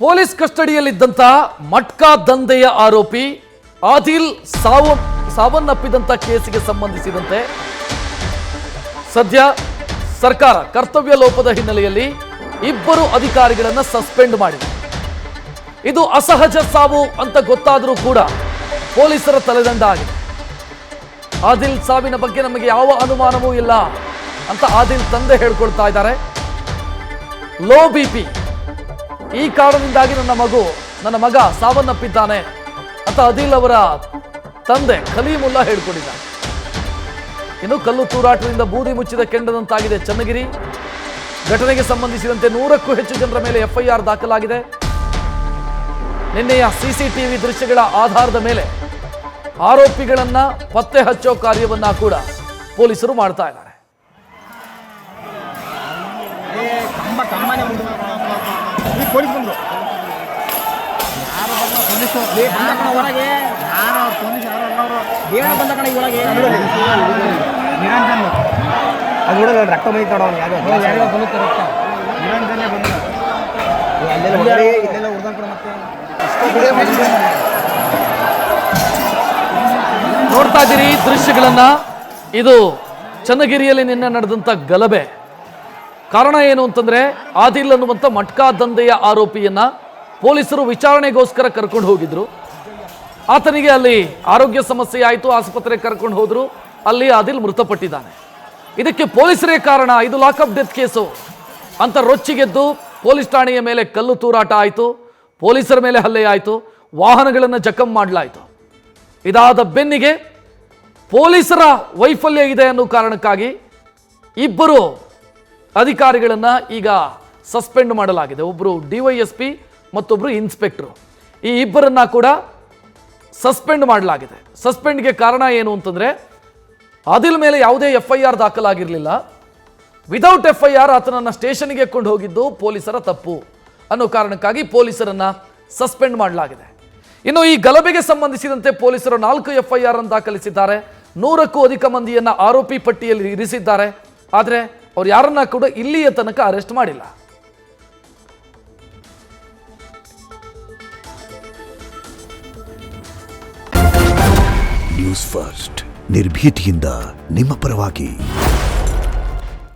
Police ಕಸ್ಟಡಿಯಲ್ಲಿದ್ದಂಥ ಮಟ್ಕಾ ದಂಧೆಯ ಆರೋಪಿ ಆದಿಲ್ ಸಾವನ್ನಪ್ಪಿದಂಥ ಕೇಸಿಗೆ ಸಂಬಂಧಿಸಿದಂತೆ ಸದ್ಯ ಸರ್ಕಾರ ಕರ್ತವ್ಯ ಲೋಪದ ಹಿನ್ನೆಲೆಯಲ್ಲಿ ಇಬ್ಬರು ಅಧಿಕಾರಿಗಳನ್ನು ಸಸ್ಪೆಂಡ್ ಮಾಡಿದೆ. ಇದು ಅಸಹಜ ಸಾವು ಅಂತ ಗೊತ್ತಾದರೂ ಕೂಡ ಪೊಲೀಸರ ತಲೆದಂಡ ಆಗಿದೆ. ಆದಿಲ್ ಸಾವಿನ ಬಗ್ಗೆ ನಮಗೆ ಯಾವ ಅನುಮಾನವೂ ಇಲ್ಲ ಅಂತ ಆದಿಲ್ ತಂದೆ ಹೇಳ್ಕೊಳ್ತಾ ಇದ್ದಾರೆ. ಲೋ ಬಿಪಿ, ಈ ಕಾರಣದಿಂದಾಗಿ ನನ್ನ ಮಗ ಸಾವನ್ನಪ್ಪಿದ್ದಾನೆ ಅಂತ ಆದಿಲ್ ಅವರ ತಂದೆ ಖಲೀಮುಲ್ಲಾ ಹೇಳ್ಕೊಂಡಿದ್ದಾರೆ. ಇನ್ನು ಕಲ್ಲು ತೂರಾಟದಿಂದ ಬೂದಿ ಮುಚ್ಚಿದ ಕೆಂಡದಂತಾಗಿದೆ ಚನ್ನಗಿರಿ. ಘಟನೆಗೆ ಸಂಬಂಧಿಸಿದಂತೆ 100ಕ್ಕೂ ಹೆಚ್ಚು ಜನರ ಮೇಲೆ ಎಫ್ಐಆರ್ ದಾಖಲಾಗಿದೆ. ನಿನ್ನೆಯ ಸಿಸಿಟಿವಿ ದೃಶ್ಯಗಳ ಆಧಾರದ ಮೇಲೆ ಆರೋಪಿಗಳನ್ನ ಪತ್ತೆ ಹಚ್ಚೋ ಕಾರ್ಯವನ್ನ ಕೂಡ ಪೊಲೀಸರು ಮಾಡ್ತಾ ಇದ್ದಾರೆ. ರಕ್ತ ಬಂದಿತ್ತು ನೋಡ್ತಾ ಇದ್ದೀರಿ ದೃಶ್ಯಗಳನ್ನ. ಇದು ಚನ್ನಗಿರಿಯಲ್ಲಿ ನಿನ್ನೆ ನಡೆದಂತ ಗಲಭೆ. ಕಾರಣ ಏನು ಅಂತಂದ್ರೆ ಆದಿಲ್ ಅನ್ನುವಂಥ ಮಟ್ಕಾ ದಂಧೆಯ ಆರೋಪಿಯನ್ನ ಪೊಲೀಸರು ವಿಚಾರಣೆಗೋಸ್ಕರ ಕರ್ಕೊಂಡು ಹೋಗಿದ್ರು. ಆತನಿಗೆ ಅಲ್ಲಿ ಆರೋಗ್ಯ ಸಮಸ್ಯೆ ಆಯಿತು, ಆಸ್ಪತ್ರೆಗೆ ಕರ್ಕೊಂಡು ಹೋದ್ರು. ಅಲ್ಲಿ ಆದಿಲ್ ಮೃತಪಟ್ಟಿದ್ದಾನೆ. ಇದಕ್ಕೆ ಪೊಲೀಸರೇ ಕಾರಣ, ಇದು ಲಾಕಪ್ ಡೆತ್ ಕೇಸು ಅಂತ ರೊಚ್ಚಿಗೆದ್ದು ಪೊಲೀಸ್ ಠಾಣೆಯ ಮೇಲೆ ಕಲ್ಲು ತೂರಾಟ ಆಯಿತು, ಪೊಲೀಸರ ಮೇಲೆ ಹಲ್ಲೆ ಆಯಿತು, ವಾಹನಗಳನ್ನು ಜಖಂ ಮಾಡಲಾಯಿತು. ಇದಾದ ಬೆನ್ನಿಗೆ ಪೊಲೀಸರ ವೈಫಲ್ಯ ಇದೆ ಅನ್ನೋ ಕಾರಣಕ್ಕಾಗಿ ಇಬ್ಬರು ಅಧಿಕಾರಿಗಳನ್ನು ಈಗ ಸಸ್ಪೆಂಡ್ ಮಾಡಲಾಗಿದೆ. ಒಬ್ಬರು ಡಿವೈಎಸ್ಪಿ ಮತ್ತೊಬ್ಬರು ಇನ್ಸ್ಪೆಕ್ಟರ್. ಈ ಇಬ್ಬರನ್ನ ಕೂಡ ಸಸ್ಪೆಂಡ್ ಮಾಡಲಾಗಿದೆ. ಸಸ್ಪೆಂಡ್ಗೆ ಕಾರಣ ಏನು ಅಂತಂದರೆ ಆದಿಲ್ ಮೇಲೆ ಯಾವುದೇ ಎಫ್ಐಆರ್ ದಾಖಲಾಗಿರಲಿಲ್ಲ. ವಿದೌಟ್ ಎಫ್ಐಆರ್ ಆತನನ್ನು ಸ್ಟೇಷನ್ಗೆ ಕೊಂಡು ಹೋಗಿದ್ದು ಪೊಲೀಸರ ತಪ್ಪು ಅನ್ನೋ ಕಾರಣಕ್ಕಾಗಿ ಪೊಲೀಸರನ್ನ ಸಸ್ಪೆಂಡ್ ಮಾಡಲಾಗಿದೆ. ಇನ್ನು ಈ ಗಲಭೆಗೆ ಸಂಬಂಧಿಸಿದಂತೆ ಪೊಲೀಸರು 4 ಎಫ್ಐಆರ್ ಅನ್ನು ದಾಖಲಿಸಿದ್ದಾರೆ. 100ಕ್ಕೂ ಅಧಿಕ ಮಂದಿಯನ್ನ ಆರೋಪಿ ಪಟ್ಟಿಯಲ್ಲಿ ಇರಿಸಿದ್ದಾರೆ. ಆದರೆ ಅವ್ರು ಯಾರನ್ನ ಕೂಡ ಇಲ್ಲಿಯ ತನಕ ಅರೆಸ್ಟ್ ಮಾಡಿಲ್ಲ. ನ್ಯೂಸ್ ಫಸ್ಟ್ ನಿರ್ಭೀತಿಯಿಂದ ನಿಮ್ಮ ಪರವಾಗಿ.